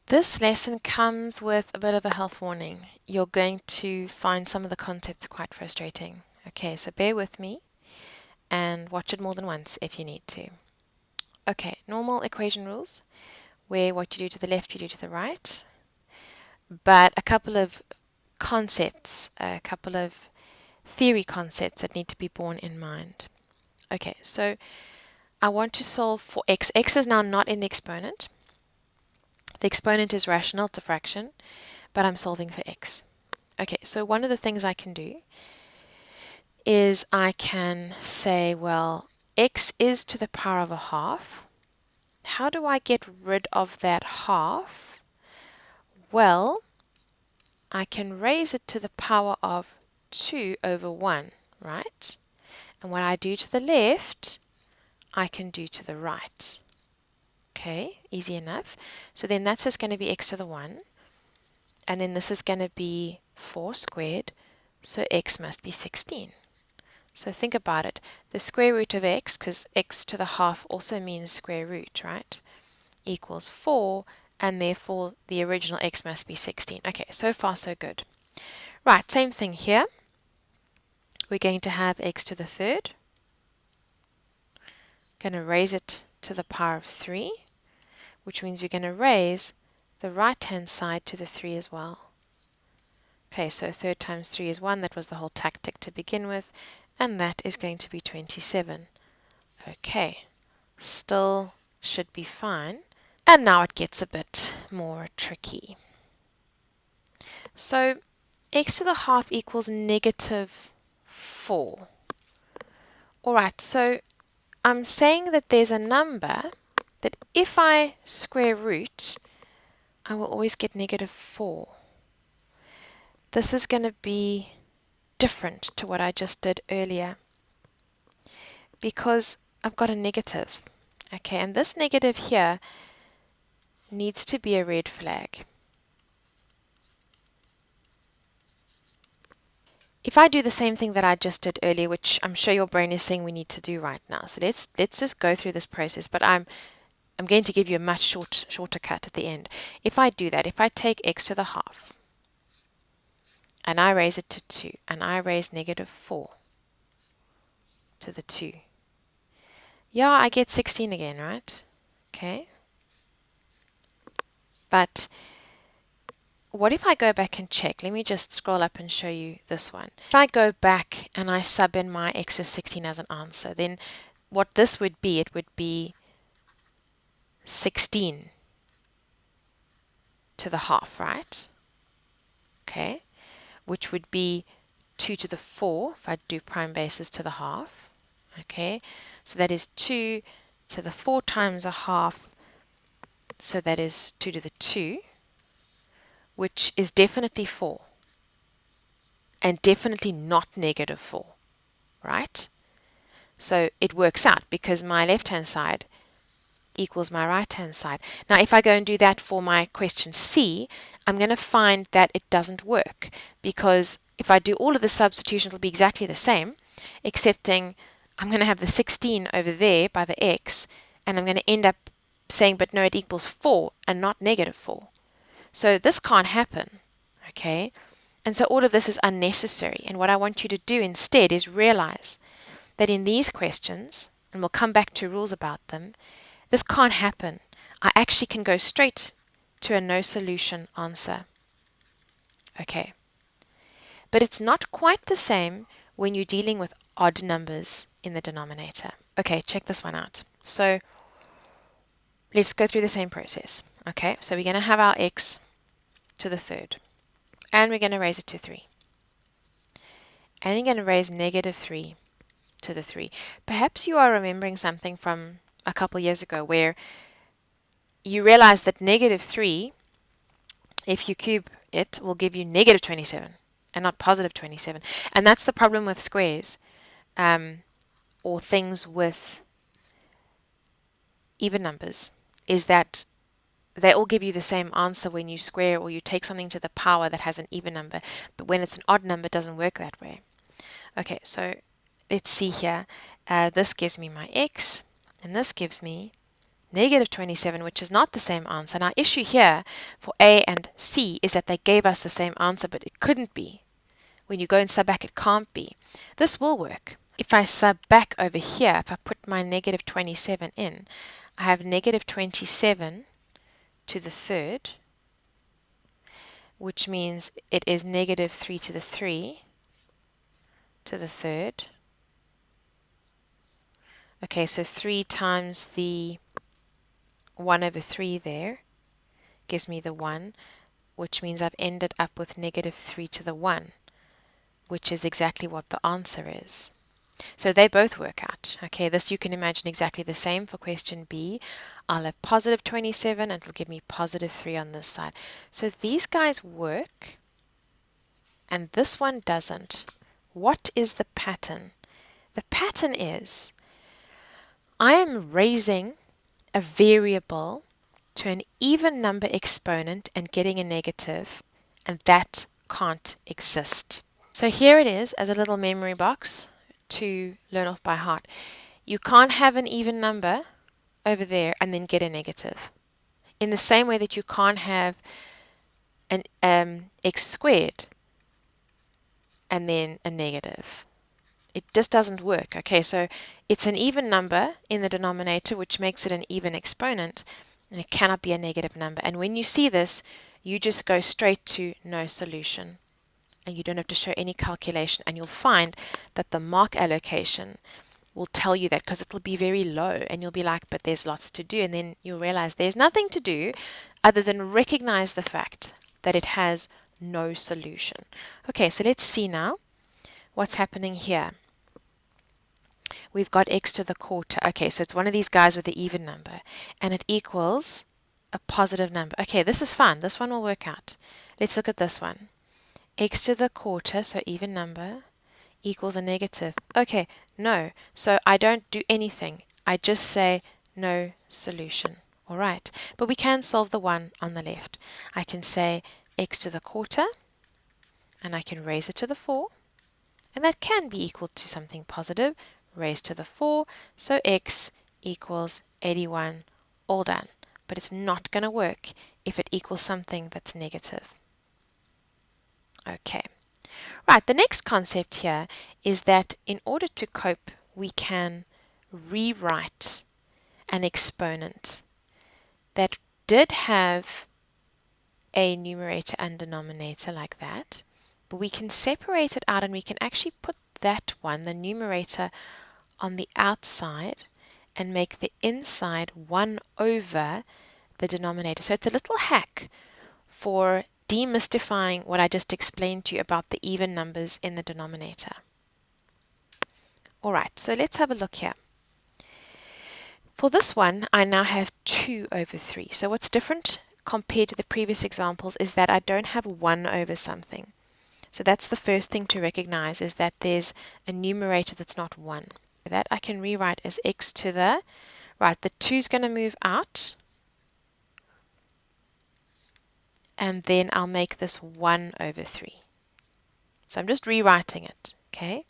This lesson comes with a bit of a health warning. You're going to find some of the concepts quite frustrating. Okay, so bear with me and watch it more than once if you need to. Okay, normal equation rules, where what you do to the left, you do to the right. But a couple of concepts, a couple of theory concepts that need to be borne in mind. Okay, so I want to solve for x. X is now not in the exponent. The exponent is rational, it's a fraction, but I'm solving for x. Okay, so one of the things I can do is I can say, well, x is to the power of a half. How do I get rid of that half? Well, I can raise it to the power of 2 over 1, right? And what I do to the left, I can do to the right. Okay, easy enough. So then that's just going to be x to the 1. And then this is going to be 4 squared. So x must be 16. So think about it. The square root of x, because x to the half also means square root, right? Equals 4. And therefore the original x must be 16. Okay, so far so good. Right, same thing here. We're going to have x to the third. Going to raise it to the power of 3, which means we're going to raise the right-hand side to the 3 as well. Okay, so 3 times 3 is 1. That was the whole tactic to begin with. And that is going to be 27. Okay, still should be fine. And now it gets a bit more tricky. So x to the half equals negative 4. Alright, so I'm saying that there's a number that if I square root, I will always get negative 4. This is going to be different to what I just did earlier because I've got a negative. Okay, and this negative here needs to be a red flag. If I do the same thing that I just did earlier, which I'm sure your brain is saying we need to do right now, so let's just go through this process, but I'm going to give you a much shorter cut at the end. If I do that, if I take x to the half, and I raise it to 2, and I raise negative 4 to the 2, yeah, I get 16 again, right? Okay. But what if I go back and check? Let me just scroll up and show you this one. If I go back and I sub in my x is 16 as an answer, then what this would be, it would be 16 to the half, right? Okay. Which would be 2 to the 4 if I do prime bases to the half. Okay. So that is 2 to the 4 times a half. So that is 2 to the 2, which is definitely 4. And definitely not negative 4, right? So it works out because my left-hand side equals my right-hand side. Now, if I go and do that for my question C, I'm going to find that it doesn't work because if I do all of the substitution, it'll be exactly the same, excepting I'm going to have the 16 over there by the x, and I'm going to end up saying, but no, it equals 4 and not negative 4. So this can't happen, okay? And so all of this is unnecessary. And what I want you to do instead is realize that in these questions, and we'll come back to rules about them, this can't happen. I actually can go straight to a no solution answer. Okay. But it's not quite the same when you're dealing with odd numbers in the denominator. Okay, check this one out. So let's go through the same process. Okay, so we're going to have our x to the third. And we're going to raise it to 3. And you're going to raise negative 3 to the 3. Perhaps you are remembering something from a couple years ago where you realize that negative 3, if you cube it, will give you negative 27 and not positive 27. And that's the problem with squares or things with even numbers, is that they all give you the same answer when you square or you take something to the power that has an even number. But when it's an odd number, it doesn't work that way. Okay, so let's see here. This gives me my x, and this gives me negative 27, which is not the same answer. Now, issue here for A and C is that they gave us the same answer, but it couldn't be. When you go and sub back, it can't be. This will work. If I sub back over here, if I put my negative 27 in, I have negative 27 to the third, which means it is negative 3 to the 3 to the third. Okay, so 3 times the 1 over 3 there gives me the 1, which means I've ended up with negative 3 to the 1, which is exactly what the answer is. So they both work out. Okay, this you can imagine exactly the same for question B. I'll have positive 27 and it'll give me positive 3 on this side. So these guys work and this one doesn't. What is the pattern? The pattern is I am raising a variable to an even number exponent and getting a negative, and that can't exist. So here it is as a little memory box to learn off by heart. You can't have an even number over there and then get a negative. In the same way that you can't have an x squared and then a negative. It just doesn't work. Okay, so it's an even number in the denominator, which makes it an even exponent, and it cannot be a negative number. And when you see this, you just go straight to no solution. And you don't have to show any calculation, and you'll find that the mark allocation will tell you that because it'll be very low, and you'll be like, but there's lots to do, and then you'll realize there's nothing to do other than recognize the fact that it has no solution. Okay, so let's see now what's happening here. We've got x to the quarter. Okay, so it's one of these guys with the even number, and it equals a positive number. Okay, this is fun. This one will work out. Let's look at this one. X to the quarter, so even number, equals a negative. Okay, no. So I don't do anything. I just say no solution. All right. But we can solve the one on the left. I can say x to the quarter, and I can raise it to the 4. And that can be equal to something positive, raised to the 4. So x equals 81, all done. But it's not going to work if it equals something that's negative. Okay. Right, the next concept here is that in order to cope, we can rewrite an exponent that did have a numerator and denominator like that, but we can separate it out and we can actually put that one, the numerator, on the outside and make the inside 1 over the denominator. So it's a little hack for demystifying what I just explained to you about the even numbers in the denominator. Alright, so let's have a look here. For this one, I now have 2 over 3. So what's different compared to the previous examples is that I don't have 1 over something. So that's the first thing to recognize, is that there's a numerator that's not 1. That I can rewrite as x to the, right, the 2 is going to move out, and then I'll make this 1 over 3. So I'm just rewriting it, okay,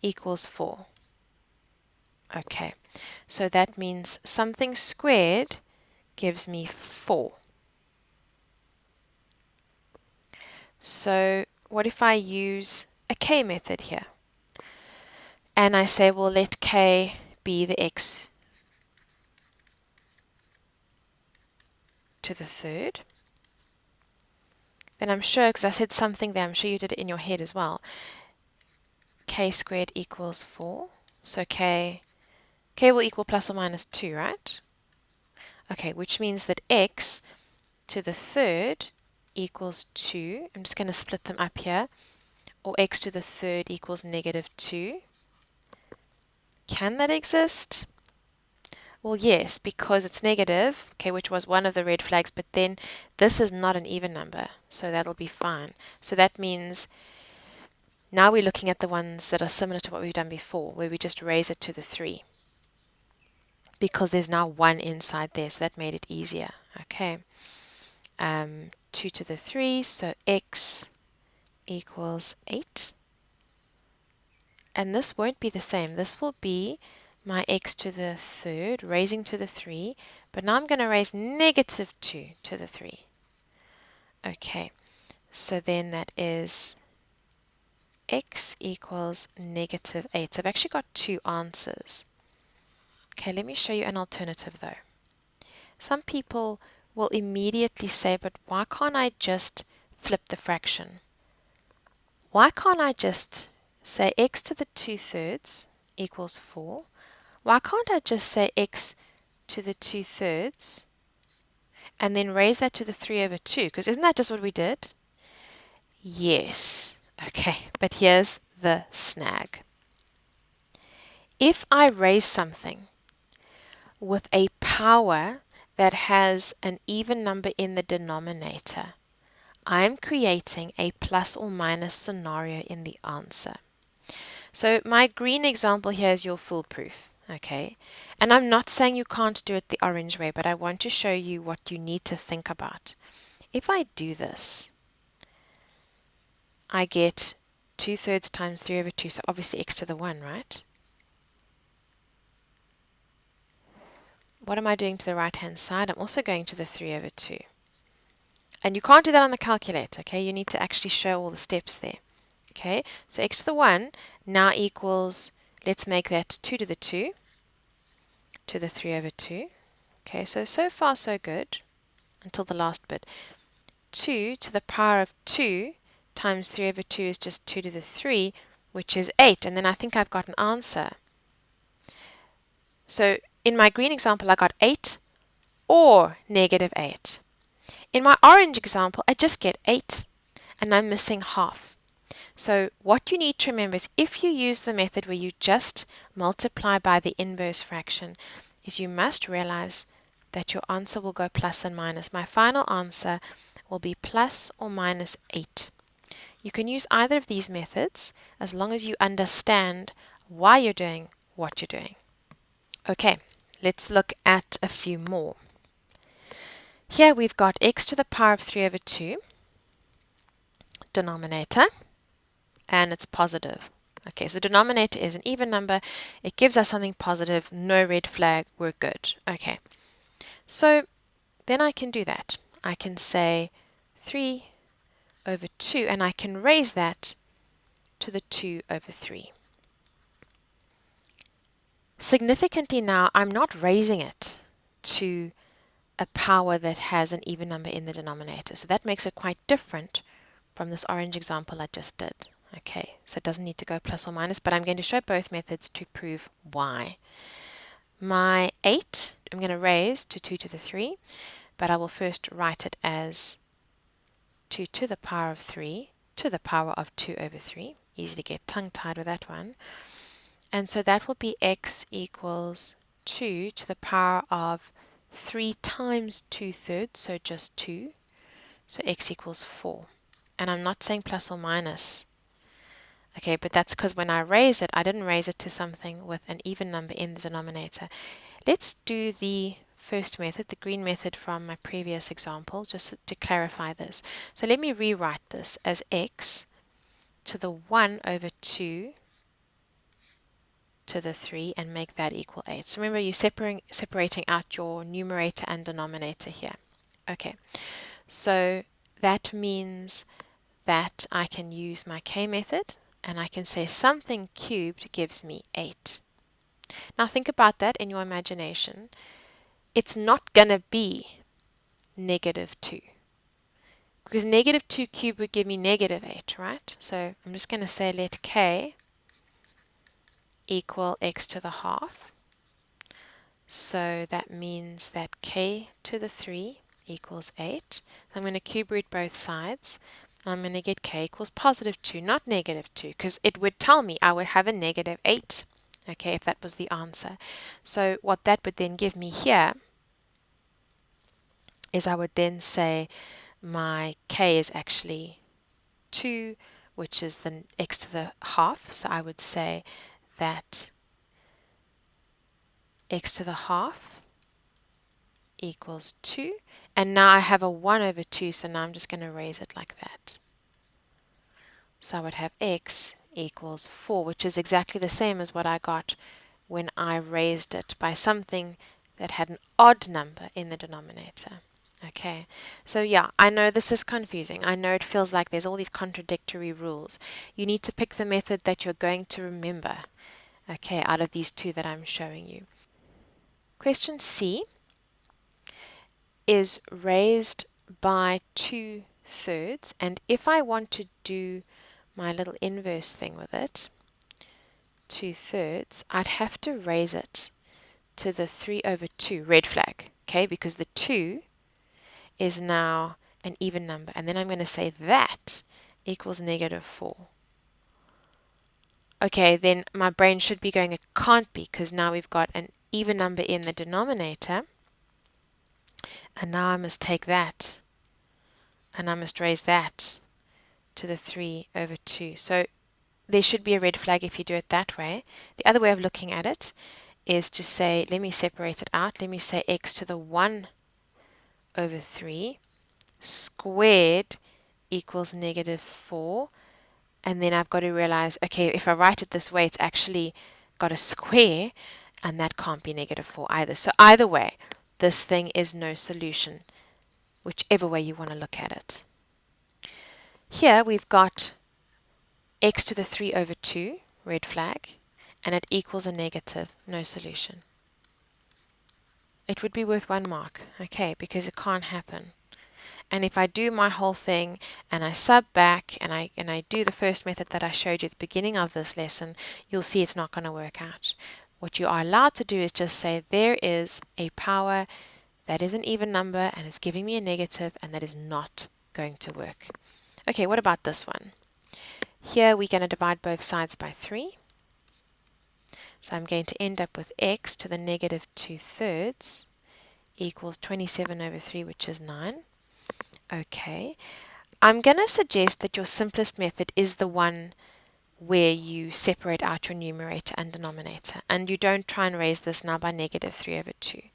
equals 4. Okay, so that means something squared gives me 4. So what if I use a k method here? And I say, well, let k be the x to the third. Then I'm sure, because I said something there, I'm sure you did it in your head as well. K squared equals 4. So k will equal plus or minus 2, right? Okay, which means that x to the third equals 2. I'm just going to split them up here. Or x to the third equals negative 2. Can that exist? Well, yes, because it's negative, okay, which was one of the red flags, but then this is not an even number, so that'll be fine. So that means now we're looking at the ones that are similar to what we've done before, where we just raise it to the 3. Because there's now 1 inside there, so that made it easier. Okay. 2 to the 3, so x equals 8. And this won't be the same. This will be my x to the third, raising to the 3, but now I'm going to raise negative 2 to the 3. Okay, so then that is x equals negative 8. So I've actually got two answers. Okay, let me show you an alternative though. Some people will immediately say, but why can't I just flip the fraction? Why can't I just say x to the 2/3 equals 4? Why can't I just say x to the 2/3 and then raise that to the 3/2? Because isn't that just what we did? Yes. Okay, but here's the snag. If I raise something with a power that has an even number in the denominator, I'm creating a plus or minus scenario in the answer. So my green example here is your foolproof, okay? And I'm not saying you can't do it the orange way, but I want to show you what you need to think about. If I do this, I get 2/3 times 3/2, so obviously x to the 1, right? What am I doing to the right-hand side? I'm also going to the 3/2. And you can't do that on the calculator, okay? You need to actually show all the steps there. Okay, so x to the 1 now equals, let's make that 2 to the 2 to the 3/2. Okay, so far so good until the last bit. 2 to the power of 2 times 3/2 is just 2 to the 3, which is 8. And then I think I've got an answer. So in my green example, I got 8 or negative 8. In my orange example, I just get 8, and I'm missing half. So what you need to remember is if you use the method where you just multiply by the inverse fraction, is you must realize that your answer will go plus and minus. My final answer will be plus or minus 8. You can use either of these methods as long as you understand why you're doing what you're doing. Okay, let's look at a few more. Here we've got x to the power of 3/2, denominator, and it's positive. Okay, so denominator is an even number. It gives us something positive, no red flag, we're good. Okay, so then I can do that. I can say 3/2, and I can raise that to the 2/3. Significantly now, I'm not raising it to a power that has an even number in the denominator. So that makes it quite different from this orange example I just did. Okay, so it doesn't need to go plus or minus, but I'm going to show both methods to prove why. My 8, I'm going to raise to 2 to the 3, but I will first write it as 2 to the power of 3 to the power of 2/3. Easy to get tongue-tied with that one. And so that will be x equals 2 to the power of 3 times 2/3, so just 2. So x equals 4. And I'm not saying plus or minus. Okay, but that's because when I raise it, I didn't raise it to something with an even number in the denominator. Let's do the first method, the green method from my previous example, just to clarify this. So let me rewrite this as x to the 1/2 to the 3 and make that equal 8. So remember, you're separating out your numerator and denominator here. Okay, so that means that I can use my k method, and I can say something cubed gives me 8. Now think about that in your imagination. It's not going to be negative 2. Because negative 2 cubed would give me negative 8, right? So I'm just going to say let k equal x to the half. So that means that k to the 3 equals 8. So I'm going to cube root both sides. I'm going to get k equals positive 2, not negative 2, because it would tell me I would have a negative 8, okay, if that was the answer. So what that would then give me here is I would then say my k is actually 2, which is the x to the half. So I would say that x to the half equals 2. And now I have a 1/2, so now I'm just going to raise it like that. So I would have x equals 4, which is exactly the same as what I got when I raised it by something that had an odd number in the denominator. Okay, so yeah, I know this is confusing. I know it feels like there's all these contradictory rules. You need to pick the method that you're going to remember, okay, out of these two that I'm showing you. Question C is raised by 2/3, and if I want to do my little inverse thing with it, 2/3, I'd have to raise it to the 3/2, red flag, okay, because the 2 is now an even number, and then I'm going to say that equals -4. Okay, then my brain should be going, it can't be, because now we've got an even number in the denominator, and now I must take that, and I must raise that to the 3/2. So there should be a red flag if you do it that way. The other way of looking at it is to say, let me separate it out. Let me say x to the 1/3 squared equals -4. And then I've got to realize, okay, if I write it this way, it's actually got a square, and that can't be -4 either. So either way, this thing is no solution, whichever way you want to look at it. Here we've got x to the 3/2, red flag, and it equals a negative, no solution. It would be worth 1 mark, okay, because it can't happen. And if I do my whole thing and I sub back and I do the first method that I showed you at the beginning of this lesson, you'll see it's not going to work out. What you are allowed to do is just say there is a power that is an even number and it's giving me a negative, and that is not going to work. Okay, what about this one? Here we're going to divide both sides by 3. So I'm going to end up with x to the -2/3 equals 27/3, which is 9. Okay, I'm going to suggest that your simplest method is the one where you separate out your numerator and denominator, and you don't try and raise this now by -3/2,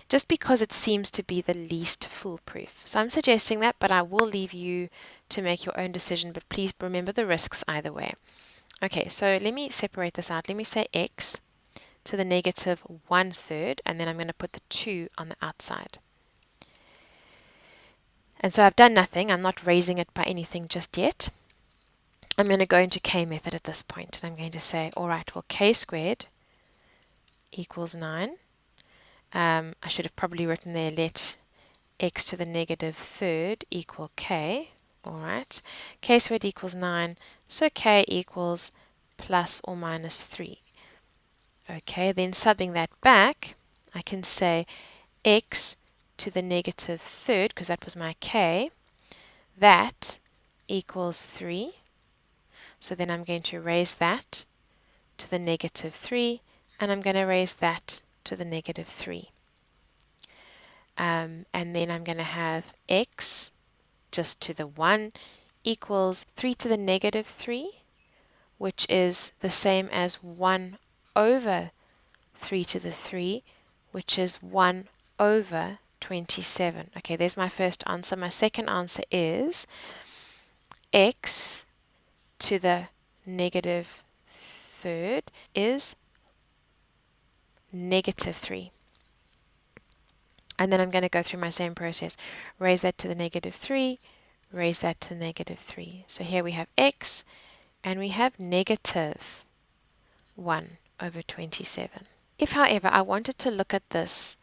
just because it seems to be the least foolproof. So I'm suggesting that, but I will leave you to make your own decision, but please remember the risks either way. Okay, so let me separate this out. Let me say x to the -1/3, and then I'm going to put the 2 on the outside. And so I've done nothing. I'm not raising it by anything just yet. I'm going to go into k method at this point, and I'm going to say, all right, well, k squared equals 9. I should have probably written there, let x to the -3rd equal k. All right, k squared equals 9, so k equals plus or minus 3. Okay, then subbing that back, I can say x to the -3rd, because that was my k, that equals 3. So then I'm going to raise that to the -3, and I'm going to raise that to the -3. And then I'm going to have x just to the 1 equals 3 to the -3, which is the same as 1 over 3 to the 3, which is 1 over 27. Okay, there's my first answer. My second answer is x to the -3rd is -3. And then I'm going to go through my same process. Raise that to the -3, raise that to -3. So here we have x, and we have -1 over 27. If, however, I wanted to look at this,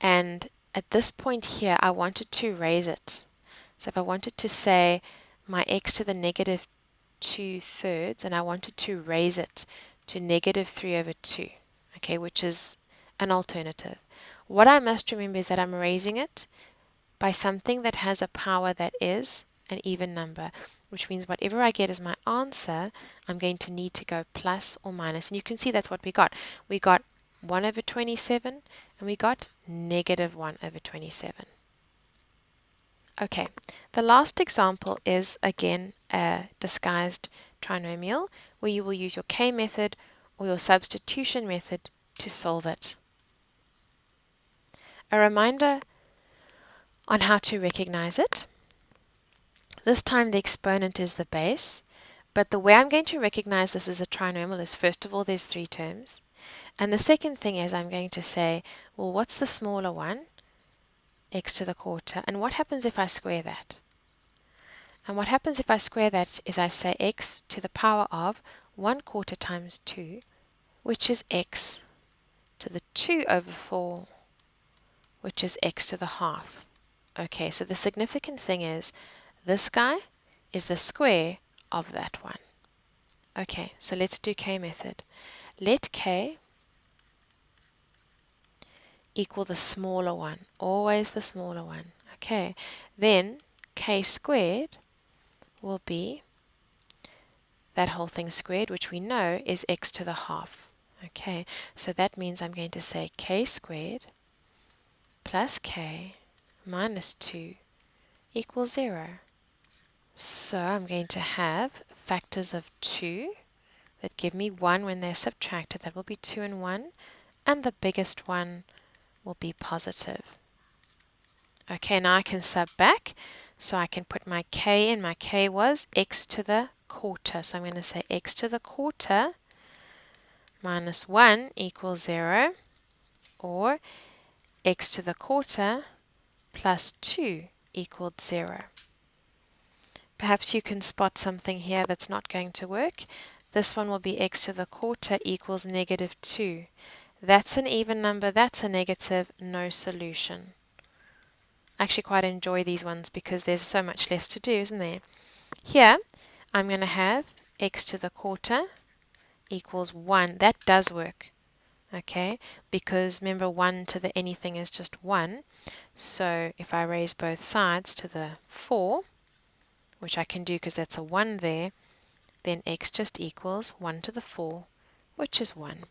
and at this point here, I wanted to raise it. So if I wanted to say my x to the -2/3, and I wanted to raise it to -3/2, okay, which is an alternative. What I must remember is that I'm raising it by something that has a power that is an even number, which means whatever I get as my answer, I'm going to need to go plus or minus. And you can see that's what we got. We got 1 over 27, and we got -1 over 27. Okay, the last example is again a disguised trinomial, where you will use your k method or your substitution method to solve it. A reminder on how to recognize it. This time the exponent is the base, but the way I'm going to recognize this as a trinomial is, first of all, there's 3 terms, And the second thing is I'm going to say, well, what's the smaller one? X to the quarter. And what happens if I square that? And what happens if I square that is I say x to the power of 1/4 times 2, which is x to the 2 over 4, which is x to the half. Okay, so the significant thing is this guy is the square of that one. Okay, so let's do k method. Let k equal the smaller one, always the smaller one. Okay, then k squared will be that whole thing squared, which we know is x to the half. Okay, so that means I'm going to say k squared plus k minus 2 equals 0. So I'm going to have factors of 2 that give me 1 when they're subtracted. That will be 2 and 1, and the biggest one will be positive. Okay, now I can sub back, so I can put my k in. My k was x to the quarter, so I'm going to say x to the quarter minus 1 equals 0, or x to the quarter plus 2 equals 0. Perhaps you can spot something here that's not going to work. This one will be x to the quarter equals negative 2. That's an even number, that's a negative, no solution. I actually quite enjoy these ones because there's so much less to do, isn't there? Here, I'm going to have x to the quarter equals 1. That does work, okay? Because remember, 1 to the anything is just 1. So if I raise both sides to the 4, which I can do because that's a 1 there, then x just equals 1 to the 4, which is 1.